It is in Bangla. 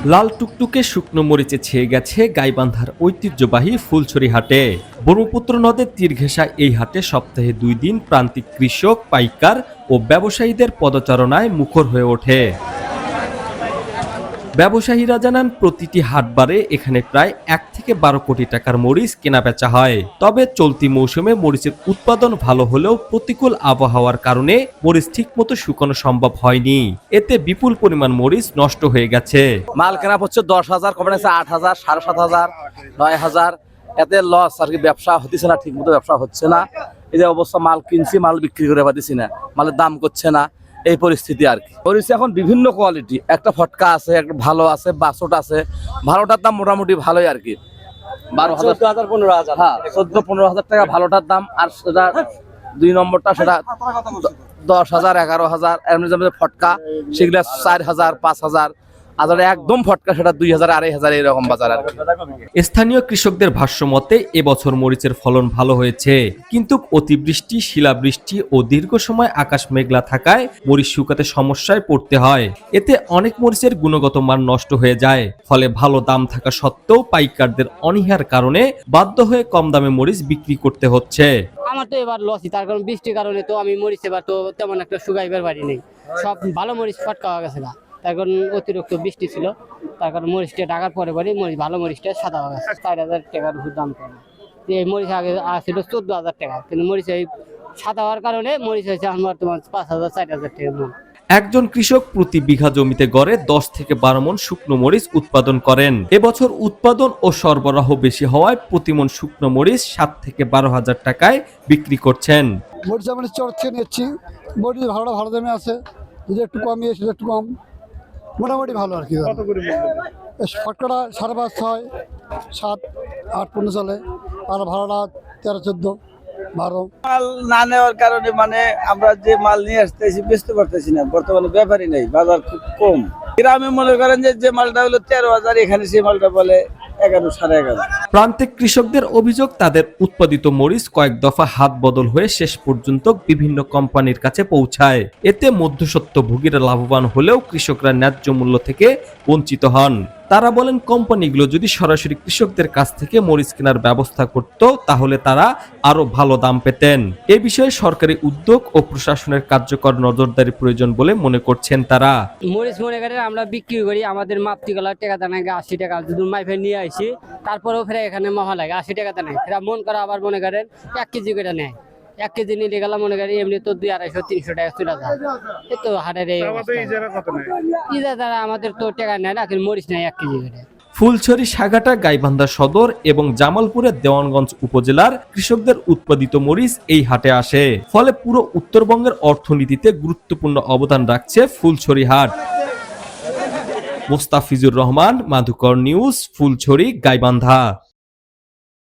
লাল টুকটুকে শুকনো মরিচে ছেয়ে গেছে গাইবান্ধার ঐতিহ্যবাহী ফুলছড়ি হাটে। ব্রহ্মপুত্র নদের তীর ঘেঁষা এই হাটে সপ্তাহে 2 দিন প্রান্তিক কৃষক, পাইকার ও ব্যবসায়ীদের পদচারণায় মুখর হয়ে ওঠে। ব্যবসায়ীরা জানান, প্রতিটি হাটবারে এখানে প্রায় 1 থেকে 12 কোটি টাকার মরিচ কেনাবেচা হয়। তবে চলতি মৌসুমে মরিচের উৎপাদন ভালো হলেও প্রতিকূল আবহাওয়ার কারণে মরিচ ঠিকমতো শুকানো সম্ভব হয়নি। এতে বিপুল পরিমাণ মরিচ নষ্ট হয়ে গেছে। মাল কেনা হচ্ছে 10,000, কমে 8,000, 7,500, 9,000। এতে লস আর কি, ব্যবসা হতেছে না, ঠিক মতো ব্যবসা হচ্ছে না। এই যে অবস্থা, মাল কিনছি, মাল বিক্রি করে পাচ্ছি না, মালের দাম করছে না, এই পরিস্থিতি আর কি। মরিচ এখন বিভিন্ন কোয়ালিটি, একটা ফটকা আছে, একটা ভালো আছে, 62 আছে। ভালোটার দাম মোটামুটি ভালোই আর কি, 12,000, 15,000। হ্যাঁ, 14-15,000 টাকা ভালোটার দাম। আর সেটা 2 নম্বরটা, সেটা 10,000, 11,000। এমনি যেমন ফটকা, সেগুলা 4,000, 5,000। আর একদম ফটকা, সেটা 2,000, 2,500 এরকম বাজার আর কি। স্থানীয় কৃষকদের ভাষ্যমতে এবছর মরিচের ফলন ভালো হয়েছে, কিন্তু অতিবৃষ্টি, শিলাবৃষ্টি ও দীর্ঘ সময় আকাশ মেঘলা থাকায় মরিচ শুকাতে সমস্যায় পড়তে হয়। এতে অনেক মরিচের গুণগত মান নষ্ট হয়ে যায়। ফলে ভালো দাম থাকা সত্ত্বেও পাইকারদের অনীহার কারণে বাধ্য হয়ে কম দামে মরিচ বিক্রি করতে হচ্ছে। আমার তো এবার লসই, তার কারণ বৃষ্টির কারণে তো আমি মরিচ এবার তো তেমন একটা শুকাইবার পারি নেই। সব ভালো মরিচ ফটকা হয়ে গেছে না, তার কারণ অতিরিক্ত বৃষ্টি ছিল। তার কারণ মরিচটা ঢাকার পরে মরিচ, ভালো মরিচটা সাদা হয়ে গেছে। 4,000 টাকার উপর দাম পড়ে। এই মরিচ আগে ছিল 14,000 টাকা, কিন্তু মরিচ এই সাদা হওয়ার কারণে মরিচ হয়েছে আমার তোমার 5,000, 4,000 টাকা মন। একজন কৃষক প্রতি বিঘা জমিতে গড়ে 10 থেকে 12 মণ শুকনো মরিচ উৎপাদন করেন। এবছর উৎপাদন ও সরবরাহ বেশি হওয়ায় প্রতি মণ শুকনো মরিচ 7 থেকে 12,000 টাকায় বিক্রি করছেন। মরিচ আমরা চর থেকে নিচ্ছি, মরিচ ভালো দামে আছে, যদি একটু কমিয়ে সেটা একটু কম, মোটামুটি ভালো আর কি। ফটকাটা 5.5, 6, 7, 8, 15 চলে। আর ভাড়াটা 13-14, 12। মাল না নেওয়ার কারণে মানে আমরা যে মাল নিয়ে আসতেছি বেচতে পারতেছি না, বর্তমানে ব্যাপারই নেই, বাজার খুব কম। গ্রামে মনে করেন যে মালটা হলো 13,000, এখানে সেই মালটা বলে 11, 11.5। প্রান্তিক কৃষকদের অভিযোগ, তাদের উৎপাদিত মরিচ কয়েক দফা হাত বদল হয়ে শেষ পর্যন্ত বিভিন্ন কোম্পানির কাছে পৌঁছায়। এতে মধ্যস্বত্বভোগীরা লাভবান হলেও কৃষকরা ন্যায্য মূল্য থেকে বঞ্চিত হন। তারা বলেন, কোম্পানিগুলো যদি সরাসরি কৃষকদের কাছ থেকে মরিচ কেনার ব্যবস্থা করত, তাহলে তারা আরো ভালো দাম পেতেন। এ বিষয়ে সরকারি উদ্যোগ ও প্রশাসনের কার্যকর নজরদারি প্রয়োজন বলে মনে করছেন তারা। মরিচ মনে করেন আমরা বিক্রি করি, আমাদের মাপতি গেলার টাকা দানা 80 টাকা, যদি মাইফে নিয়ে আসি তারপরেও ফেরা এখানে মহা লাগে 80 টাকা দানা। ফেরা মন করা আবার মনে করেন 1 কেজি করে নেয়। 1 কেজি নিতে গেলাম মনে করেন এমনি তো 200, 300 টাকা চলে যায়। এই তো হাটের এই ইজারা আমাদের তো টাকা নেয় না, কিন্তু মরিচ নেয় 1 কেজি করে। ফুলছড়ি, সাগাটা, গাইবান্ধা সদর এবং জামালপুরের দেওয়ানগঞ্জ উপজেলার কৃষকদের উৎপাদিত মরিচ এই হাটে আসে। ফলে পুরো উত্তরবঙ্গের অর্থনীতিতে গুরুত্বপূর্ণ অবদান রাখছে ফুলছড়ি হাট। মোস্তাফিজুর রহমান, মাধুকর নিউজ, ফুলছড়ি, গাইবান্ধা।